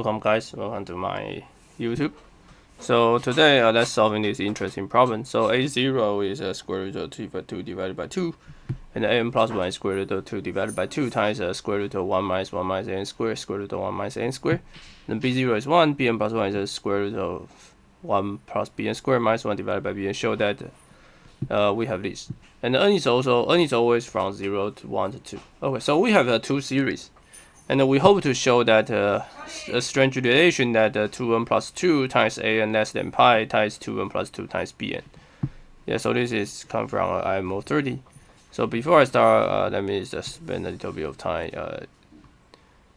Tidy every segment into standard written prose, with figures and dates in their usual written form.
welcome guys, welcome to my YouTube. So today let's solving this interesting problem. So a0 is square root of 2 divided by 2, and an plus 1 is square root of 2 divided by 2 times square root of 1 minus n squared, square root of 1 minus n squared. Then b0 is 1, bn plus 1 is square root of 1 plus bn squared minus 1 divided by bn. Show that we have this. And n is always from 0 to 1 to 2. Okay, so we have two series. And we hope to show that a strange relation that 2n plus 2 times an less than pi times 2n plus 2 times bn. Yeah, so this is come from IMO 30. So before I start, let me just spend a little bit of time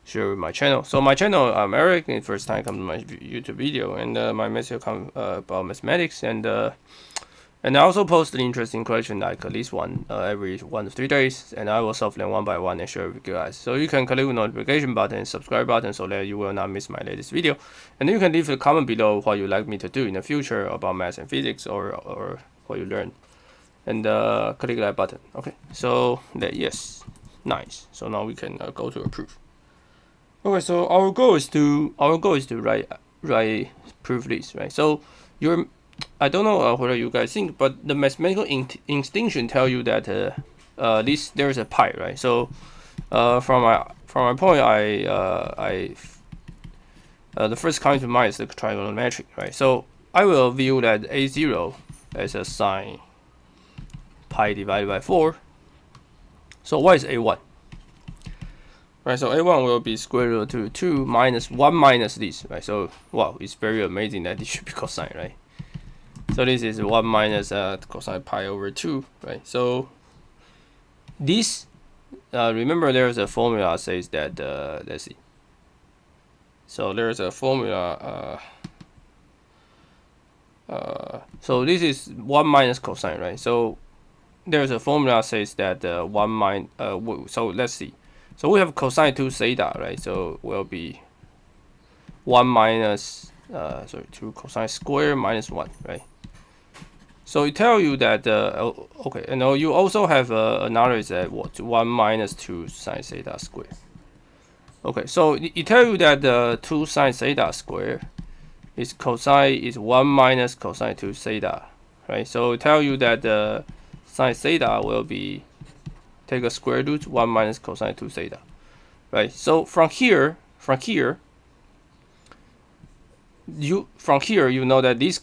share my channel. So my channel, I'm Eric, and first time come to my YouTube video, and my message come about mathematics, and I also post an interesting question like this one every 1 to 3 days, and I will solve them one by one and share with you guys. So you can click the notification button and subscribe button so that you will not miss my latest video. And you can leave a comment below what you like me to do in the future about math and physics or what you learn. And click that button. Okay, so yes, nice. So now we can go to a proof. Okay, so our goal is to write proof this, right? So I don't know what you guys think, but the mathematical instinction tell you that there's a pi, right? So from my point, the first coming to mind is the trigonometric, right? So I will view that a0 as a sine pi divided by 4. So what is a1? Right, so a1 will be square root of 2 minus 1 minus this, right? So wow, it's very amazing that this should be cosine, right? So this is 1 minus cosine pi over 2, right? So this, remember there's a formula that says that, let's see. So there's a formula, so this is 1 minus cosine, right? So there's a formula that says that 1 minus, so let's see. So we have cosine 2 theta, right? So will be 1 minus, 2 cosine square minus 1, right? So it tell you that okay, and you also have another is that what 1 minus 2 sine theta square. Okay, so it tell you that the 2 sine theta square is cosine is 1 minus cosine 2 theta, right? So it tell you that the sine theta will be take a square root 1 minus cosine 2 theta, right? So from here you know that this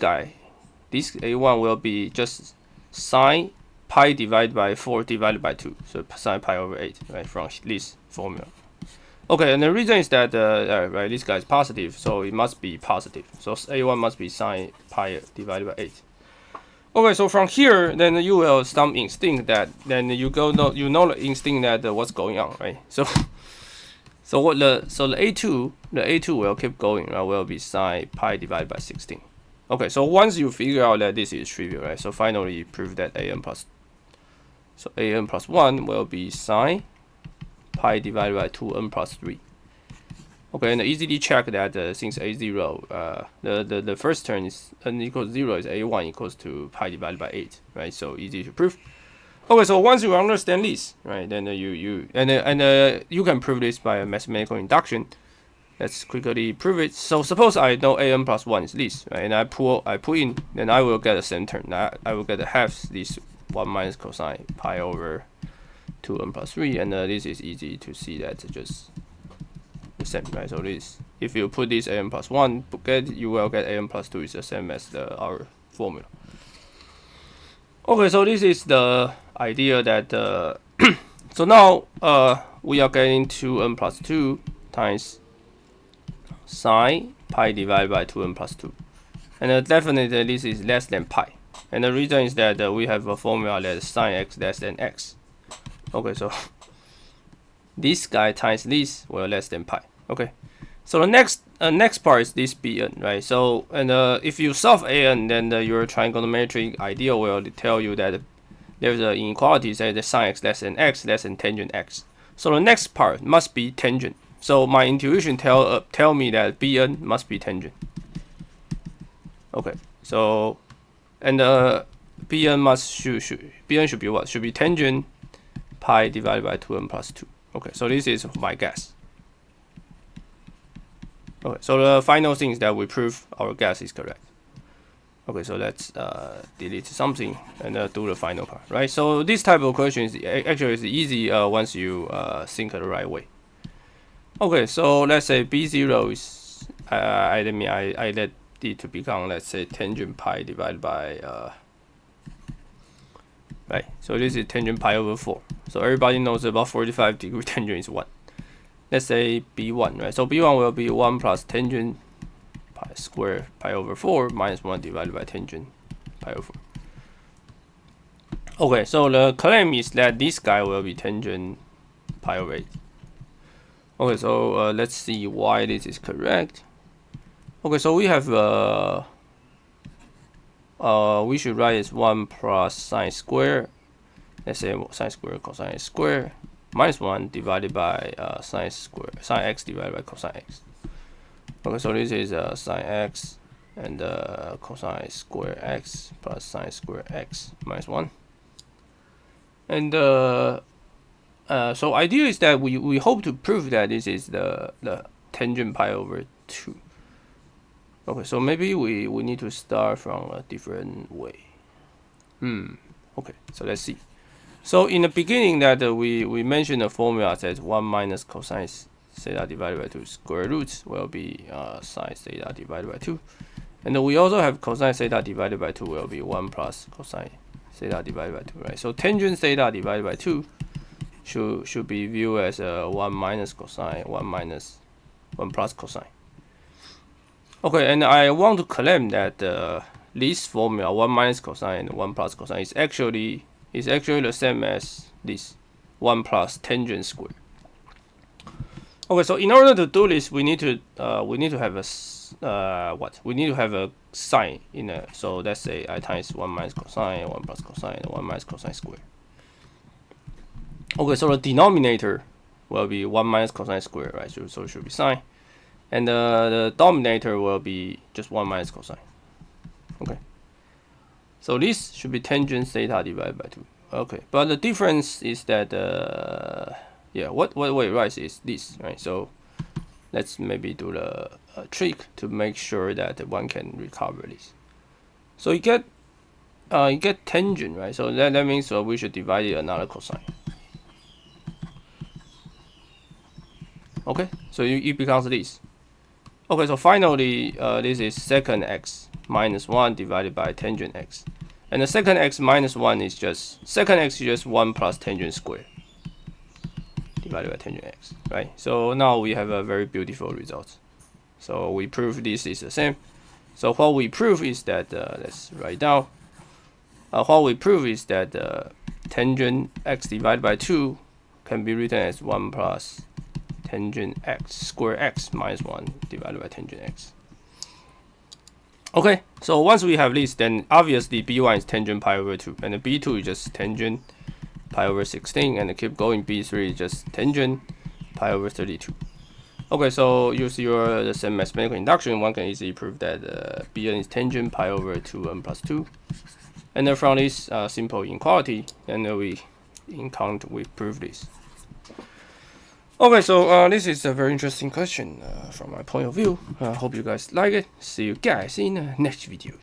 a1 will be just sine pi divided by 4 divided by 2, so sine pi over 8, right, from this formula. Okay, and the reason is that right, this guy is positive, so it must be positive. So a1 must be sine pi divided by 8. Okay, so from here, then you will some instinct that then you know the instinct that what's going on, right? So the a2 will keep going, right? Will be sine pi divided by 16. Okay, so once you figure out that this is trivial, right? So finally prove that an plus 1 will be sine pi divided by 2n plus 3. Okay, and easily check that since a0, the first term is n equals 0 is a1 equals to pi divided by 8, right? So easy to prove. Okay, so once you understand this, right, then you can prove this by a mathematical induction. Let's quickly prove it. So suppose I know an plus 1 is this, right? And I put in, then I will get the same term. I will get the half this 1 minus cosine pi over 2n plus 3, and this is easy to see that just the same, right? So this, if you put this an plus 1, you will get an plus 2 is the same as our formula. Okay, so this is the idea that so now we are getting 2n plus 2 times sine pi divided by 2n plus 2, and definitely this is less than pi, and the reason is that we have a formula that sine x less than x. Okay, so this guy times this will less than pi. Okay, so the next part is this bn, right? So and if you solve an, then your trigonometric idea will tell you that there's an inequality say the sine x less than tangent x. So the next part must be tangent. So my intuition tell me that bn must be tangent. Okay, so and bn should be what? Should be tangent pi divided by 2n plus 2. Okay, so this is my guess. Okay, so the final thing is that we prove our guess is correct. Okay, so let's delete something and do the final part, right? So this type of question is actually is easy once you think the right way. Okay, so let's say B0 is I let it to become, let's say, tangent pi divided by right. So this is tangent pi over 4. So everybody knows about 45-degree tangent is 1. Let's say B1, right? So B1 will be 1 plus tangent pi square pi over 4 minus 1 divided by tangent pi over 4. Okay, so the claim is that this guy will be tangent pi over 8. Okay, so let's see why this is correct. Okay, so we have we should write as 1 plus sine square. Let's say sine square cosine square minus 1 divided by sine x divided by cosine x. Okay, so this is sine x and cosine square x plus sine square x minus 1. And so idea is that we hope to prove that this is the tangent pi over 2. Okay, so maybe we need to start from a different way. Okay, so let's see. So in the beginning that we mentioned the formula says 1 minus cosine theta divided by 2 square roots will be sine theta divided by 2. And we also have cosine theta divided by 2 will be 1 plus cosine theta divided by 2, right? So tangent theta divided by 2 should be viewed as 1 minus cosine, 1 plus cosine. Okay, and I want to claim that this formula 1 minus cosine and 1 plus cosine is actually the same as this 1 plus tangent square. Okay, so in order to do this, we need to have a we need to have a sign in it. So let's say I times 1 minus cosine, 1 plus cosine, and 1 minus cosine square. Okay, so the denominator will be 1 minus cosine square, right? So it should be sine. And the dominator will be just 1 minus cosine. Okay. So this should be tangent theta divided by 2. Okay, but the difference is that what way right is this, right? So let's maybe do the trick to make sure that one can recover this. So you get tangent, right? So that means we should divide it another cosine. Okay, so it becomes this. Okay, so finally, this is secant x minus 1 divided by tangent x. And the secant x minus 1 is just, secant x is just 1 plus tangent square divided by tangent x, right? So now we have a very beautiful result. So we prove this is the same. So what we prove is that, let's write down. What we prove is that tangent x divided by 2 can be written as 1 plus tangent x square x minus 1 divided by tangent x. Okay, so once we have this, then obviously B1 is tangent pi over 2, and the B2 is just tangent pi over 16, and keep going, B3 is just tangent pi over 32. Okay, so use the same mathematical induction, one can easily prove that Bn is tangent pi over 2n plus 2. And then from this simple inequality, then we prove this. Okay, so this is a very interesting question from my point of view. I hope you guys like it. See you guys in the next video.